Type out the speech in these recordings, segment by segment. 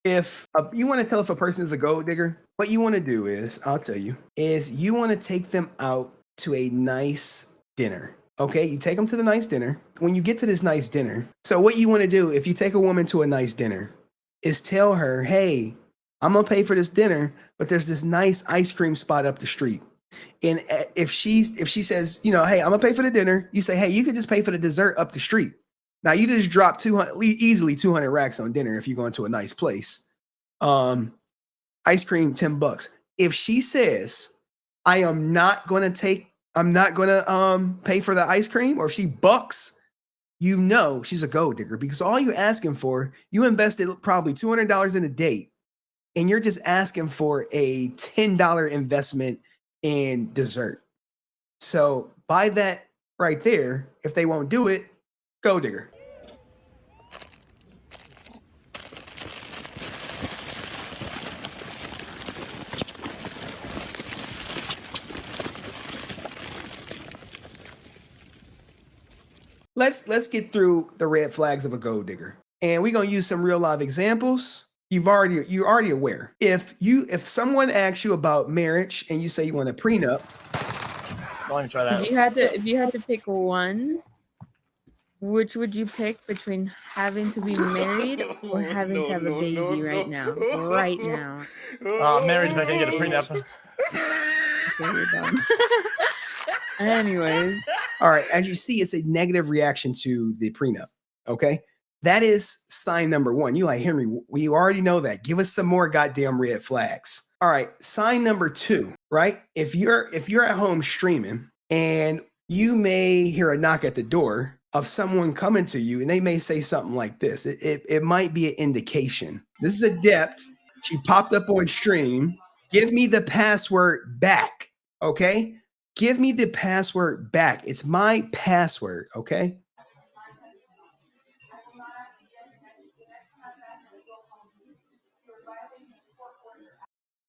if you want to tell if a person is a gold digger, what you want to do is, I'll tell you, is you want to take them out to a nice dinner. Okay, you take them to the nice dinner. When you get to this nice dinner, so what you want to do if you take a woman to a nice dinner is tell her, hey, I'm gonna pay for this dinner, but there's this nice ice cream spot up the street. And if she says, you know, hey, I'm gonna pay for the dinner, you say, hey, you could just pay for the dessert up the street. Now you just drop 200 easily 200 racks on dinner if you're going to a nice place. Ice cream $10. If she says, I'm not gonna pay for the ice cream, or if she bucks, you know she's a gold digger, because all you're asking for, you invested probably $200 in a date, and you're just asking for a $10 investment in dessert. So by that right there, if they won't do it, gold digger. Let's get through the red flags of a gold digger, and we're gonna use some real life examples. You're already aware. If someone asks you about marriage and you say you want a prenup, Let me try that. If you had to pick one, which would you pick between having to be married or having to have a baby right now? Right now. Married, but I didn't get a prenup. Okay, you're done. Anyways. All right, as you see, it's a negative reaction to the prenup. Okay, that is sign number one. You like, Henry, we already know that. Give us some more goddamn red flags. All right, sign number two, right? If you're at home streaming and you may hear a knock at the door of someone coming to you, and they may say something like this. It might be an indication. This is Adept. She popped up on stream. Give me the password back. Okay. Give me the password back. It's my password, okay?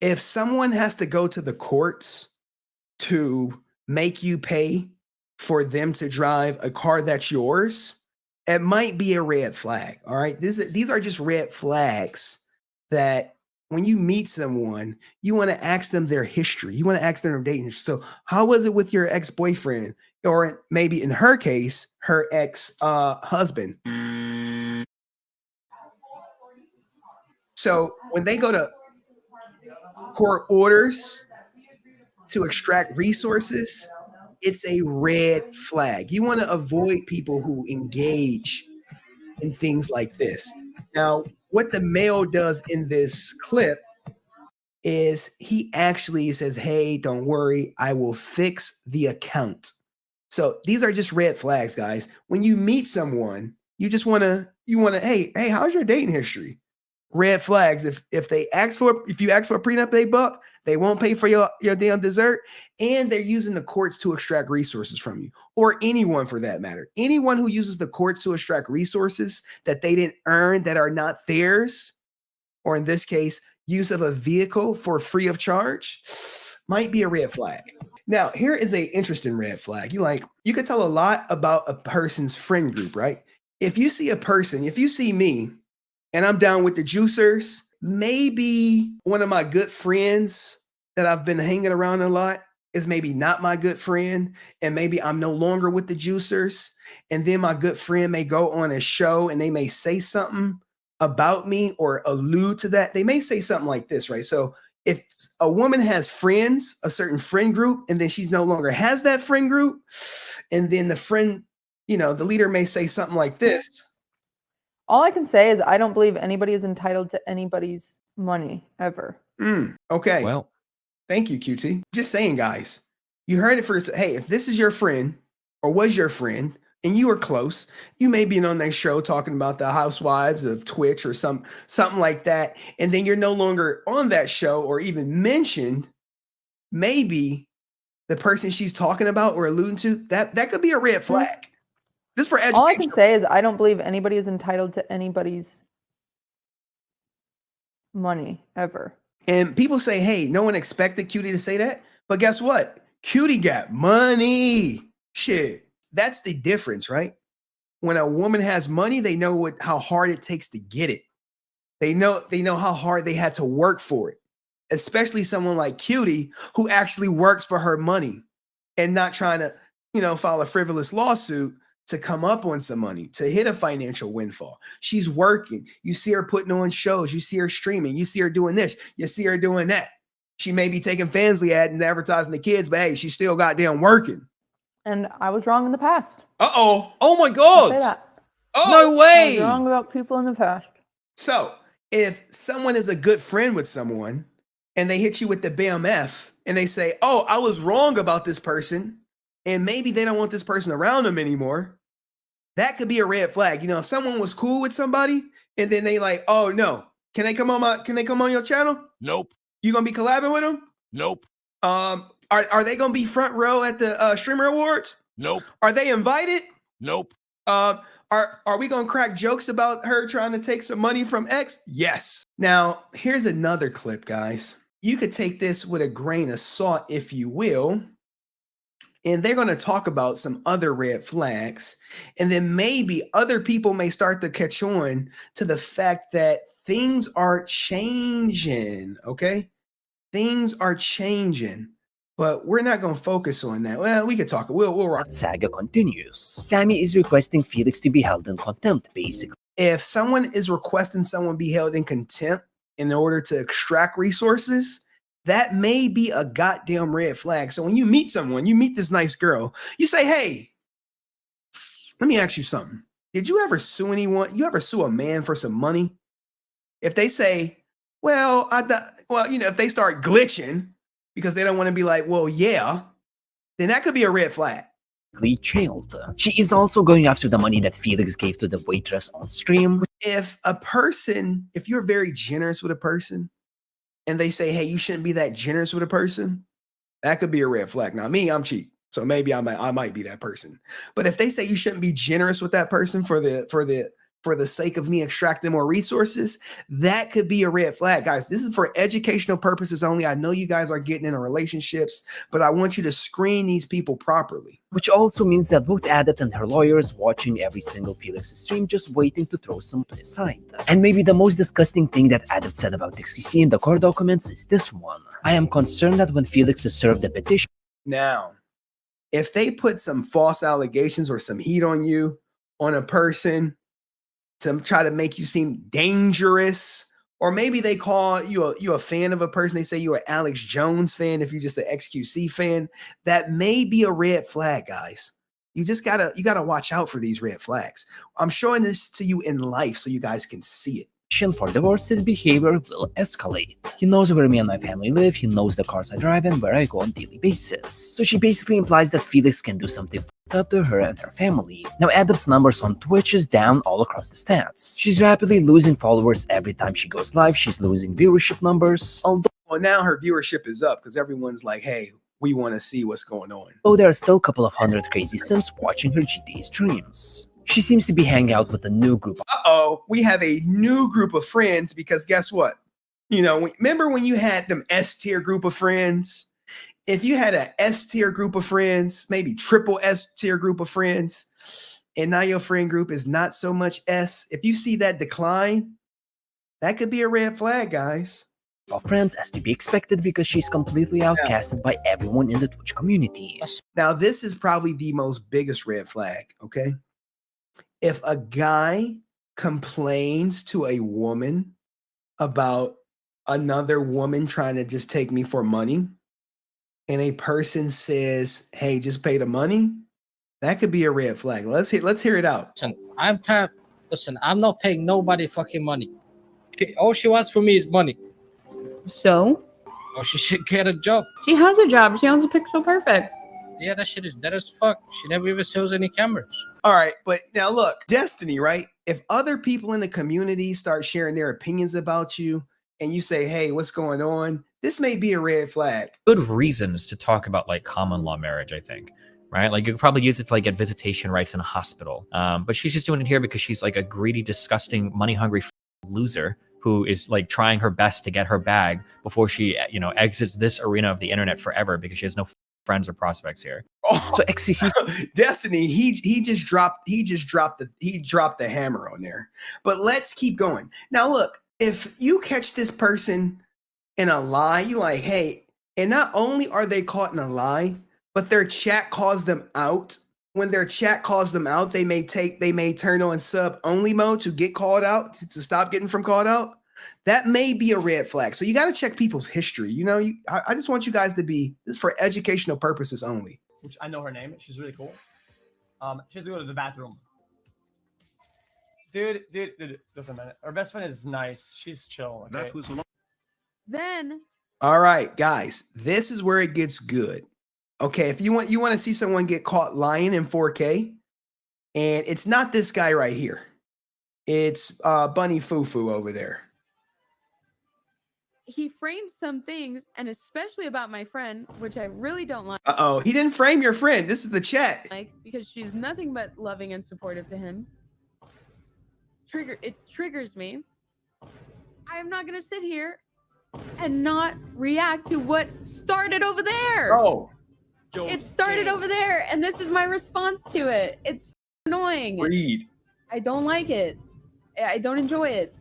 If someone has to go to the courts to make you pay for them to drive a car that's yours, it might be a red flag, all right? These are just red flags that when you meet someone, you want to ask them their history. You want to ask them their dating history. So how was it with your ex-boyfriend? Or maybe in her case, her ex-husband. So when they go to court orders to extract resources, it's a red flag. You want to avoid people who engage in things like this. Now, what the male does in this clip is he actually says, hey, don't worry, I will fix the account. So these are just red flags, guys. When you meet someone, you just want to, hey, how's your dating history? Red flags. If you ask for a prenup, they won't pay for your damn dessert, and they're using the courts to extract resources from you, or anyone for that matter. Anyone who uses the courts to extract resources that they didn't earn, that are not theirs, or in this case, use of a vehicle for free of charge, might be a red flag. Now, here is an interesting red flag. You could tell a lot about a person's friend group, right? If you see me, and I'm down with the juicers, maybe one of my good friends that I've been hanging around a lot is maybe not my good friend, and maybe I'm no longer with the juicers, and then my good friend may go on a show and they may say something about me or allude to that. They may say something like this, right? So if a woman has friends, a certain friend group, and then she no longer has that friend group, and then the friend, the leader may say something like this. All I can say is I don't believe anybody is entitled to anybody's money ever. Okay. Well, thank you, QT. Just saying, guys, you heard it first. Hey, if this is your friend or was your friend and you were close, you may be on their show talking about the housewives of Twitch or something like that. And then you're no longer on that show or even mentioned. Maybe the person she's talking about or alluding to, that could be a red flag. This for education. All I can say is I don't believe anybody is entitled to anybody's money ever. And people say, hey, no one expected Cutie to say that. But guess what? Cutie got money. Shit. That's the difference, right? When a woman has money, they know how hard it takes to get it. They know how hard they had to work for it, especially someone like Cutie who actually works for her money and not trying to, file a frivolous lawsuit to come up on some money, to hit a financial windfall. She's working. You see her putting on shows. You see her streaming. You see her doing this. You see her doing that. She may be taking Fansly ad and advertising the kids, but hey, she's still goddamn working. And I was wrong in the past. Uh-oh. Oh my I'll God. say that. Oh. No I way. was wrong about people in the past. So if someone is a good friend with someone and they hit you with the BMF and they say, oh, I was wrong about this person, and maybe they don't want this person around them anymore, that could be a red flag. If someone was cool with somebody and then they like, oh no, can they come on your channel? Nope. You gonna be collabing with them? Nope. Are they gonna be front row at the streamer awards? Nope. Are they invited? Nope. Are we gonna crack jokes about her trying to take some money from X? Yes. Now, here's another clip, guys. You could take this with a grain of salt, if you will. And they're going to talk about some other red flags. And then maybe other people may start to catch on to the fact that things are changing. Okay. Things are changing. But we're not going to focus on that. Well, we could talk. We'll rock. Saga continues. Sammy is requesting Felix to be held in contempt, basically. If someone is requesting someone be held in contempt in order to extract resources, that may be a goddamn red flag. So when you meet someone, you meet this nice girl, you say, hey, let me ask you something. Did you ever sue anyone? You ever sue a man for some money? If they say, well, if they start glitching because they don't want to be like, well, yeah, then that could be a red flag. Chilled. She is also going after the money that Felix gave to the waitress on stream. If you're very generous with a person, and they say, hey, you shouldn't be that generous with a person, that could be a red flag. Now, me, I'm cheap, so maybe I might be that person. But if they say you shouldn't be generous with that person for the sake of me extracting more resources, that could be a red flag. Guys, this is for educational purposes only. I know you guys are getting into relationships, but I want you to screen these people properly. Which also means that both Adept and her lawyers watching every single Felix stream, just waiting to throw some to his side. And maybe the most disgusting thing that Adept said about xQc in the court documents is this one. I am concerned that when Felix is served a petition. Now, if they put some false allegations or some heat on you, on a person, to try to make you seem dangerous, or maybe they call you a fan of a person. They say you're an Alex Jones fan if you're just an xQc fan. That may be a red flag, guys. You gotta watch out for these red flags. I'm showing this to you in life so you guys can see it. For divorce, his behavior will escalate. He knows where me and my family live, he knows the cars I drive and where I go on a daily basis. So she basically implies that Felix can do something fucked up to her and her family. Now Adept's numbers on Twitch is down all across the stats. She's rapidly losing followers every time she goes live, she's losing viewership numbers. Although now her viewership is up because everyone's like, hey, we want to see what's going on. There are still a couple of hundred crazy sims watching her GTA streams. She seems to be hanging out with a new group. Uh-oh, we have a new group of friends because guess what? Remember when you had them S-tier group of friends? If you had an S-tier group of friends, maybe triple S-tier group of friends, and now your friend group is not so much S, if you see that decline, that could be a red flag, guys. Of friends, as to be expected, because she's completely outcasted by everyone in the Twitch community. Now, this is probably the most biggest red flag, okay? If a guy complains to a woman about another woman trying to just take me for money, and a person says, hey, just pay the money, that could be a red flag. Let's hear it out. Listen, I'm not paying nobody fucking money. All she wants from me is money. So? Oh, she should get a job. She has a job. She owns a Pixel Perfect. Yeah, that shit is dead as fuck. She never even sells any cameras. All right, but now look, Destiny, right? If other people in the community start sharing their opinions about you and you say, hey, what's going on? This may be a red flag. Good reasons to talk about like common law marriage, I think. Right? Like you could probably use it to like get visitation rights in a hospital. But she's just doing it here because she's like a greedy, disgusting, money-hungry loser who is like trying her best to get her bag before she, exits this arena of the internet forever because she has no friends or prospects here. Oh, So xQc Destiny, he dropped the hammer on there. But let's keep going. Now look, if you catch this person in a lie, you like, hey, and not only are they caught in a lie, but their chat calls them out. When their chat calls them out, they may turn on sub only mode to get called out, to stop getting from called out. That may be a red flag. So you got to check people's history. You know, I just want you guys to be, this is for educational purposes only. Which I know her name. She's really cool. She has to go to the bathroom. Dude, listen, man. Our best friend is nice. She's chill. Okay? That was a lot. Then All right, guys, this is where it gets good. Okay, if you want to see someone get caught lying in 4K, and it's not this guy right here. It's BunnyFufu over there. he frames some things, and especially about my friend, which I really don't like. Uh-oh, he didn't frame your friend. This is the chat. Because she's nothing but loving and supportive to him. It triggers me. I am not gonna sit here and not react to what started over there. Oh, It started over there, and this is my response to it. It's annoying. read. I don't like it. I don't enjoy it.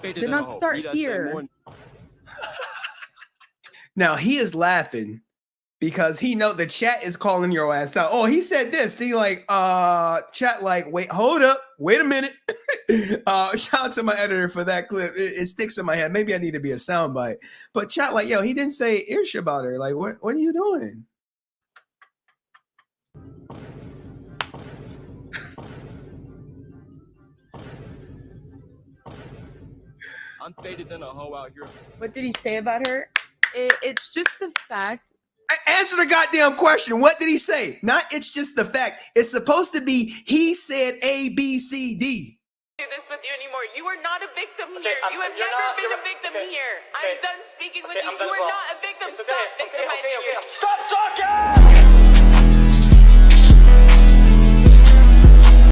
Did not start here. Now he is laughing because he know the chat is calling your ass out. Oh, he said this. He like, chat like, wait, hold up, wait a minute. Shout out to my editor for that clip. It sticks in my head. Maybe I need to be a soundbite. But chat like, yo, he didn't say ish about her. Like, what are you doing? I'm faded than a hoe out here. What did he say about her? It's just the fact. Answer the goddamn question. What did he say? Not it's just the fact. It's supposed to be he said A, B, C, D. Do this with you anymore. You are not a victim here. You have never been a victim here. I'm done speaking with you. You are not a victim. Stop victimizing yourself. Stop talking!